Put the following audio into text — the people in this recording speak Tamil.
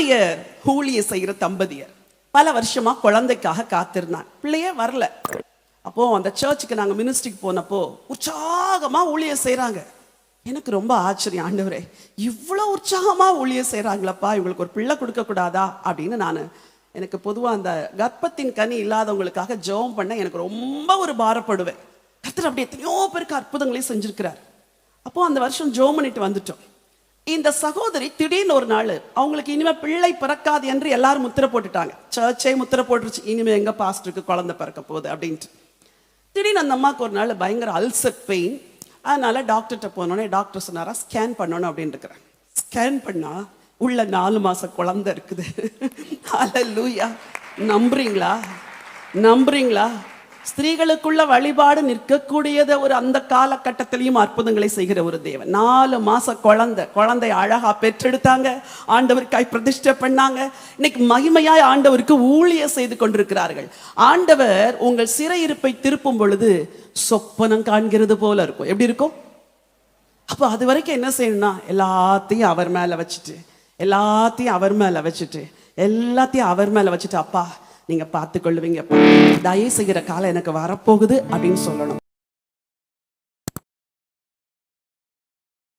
தம்பதியர், ஊழிய செய்கிற தம்பதியர் பல வருஷமா குழந்தைக்காக காத்திருந்தாங்க. பிள்ளையே வரல. அப்போ அந்த சர்ச்சுக்கு நாங்கள் மினிஸ்ட்ரிக்கு போனப்போ உற்சாகமா ஊழியம் செய்கிறாங்க. எனக்கு ரொம்ப ஆச்சரியம், ஆண்டவரே இவ்வளோ உற்சாகமா ஊழியம் செய்கிறாங்களப்பா, இவங்களுக்கு ஒரு பிள்ளை கொடுக்கக்கூடாதா அப்படின்னு எனக்கு பொதுவாக அந்த கர்ப்பத்தின் கனி இல்லாதவங்களுக்காக ஜெபம் பண்ண எனக்கு ரொம்ப ஒரு பாரப்படுவேன். கர்த்தர் அப்படி எத்தனையோ பேருக்கு அற்புதங்களையும் செஞ்சிருக்கிறார். அப்போ அந்த வருஷம் ஜெபம் பண்ணிட்டு வந்துட்டோம். இந்த சகோதரி திடீர்னு ஒரு நாள் அவங்களுக்கு இனிமே பிள்ளை பிறக்காது என்று எல்லாரும் முத்திரை போட்டுட்டாங்க. சர்ச்சே முத்திரை போட்டுருச்சு, இனிமே எங்க பாஸ்டருக்கு குழந்தை பிறக்க போகுது அப்படின்ட்டு. திடீர்னு அந்த அம்மாவுக்கு ஒரு நாள் பயங்கர அல்சர் பெயின். அதனால டாக்டர்கிட்ட போனோடனே டாக்டர் சொன்னாரா ஸ்கேன் பண்ணணும் அப்படின்னு இருக்கிறேன். ஸ்கேன் பண்ணா உள்ள 4 மாச குழந்தை இருக்குது. ஹல்லேலூயா! நம்புறீங்களா? நம்புறீங்களா? ஸ்திரீகளுக்குள்ள வழிபாடு நிற்கக்கூடியத ஒரு அந்த காலகட்டத்திலையும் அற்புதங்களை செய்கிற ஒரு தேவன். 4 மாச குழந்தை அழகா பெற்றெடுத்தாங்க, ஆண்டவருக்காய் பிரதிஷ்டை பண்ணாங்க. இன்னைக்கு மகிமையாய் ஆண்டவருக்கு ஊழியம் செய்து கொண்டிருக்கிறார்கள். ஆண்டவர் உங்கள் சிறையிருப்பை திருப்பும் பொழுது சொப்பனம் காண்கிறது போல இருக்கும். எப்படி இருக்கும்? அப்போ அது வரைக்கும் என்ன செய்யணும்னா எல்லாத்தையும் அவர் மேல வச்சுட்டு அப்பா நீங்க பார்த்து கொள்ளுவீங்க, தயவு செய்கிற காலம் எனக்கு வரப்போகுது அப்படின்னு சொல்லணும்.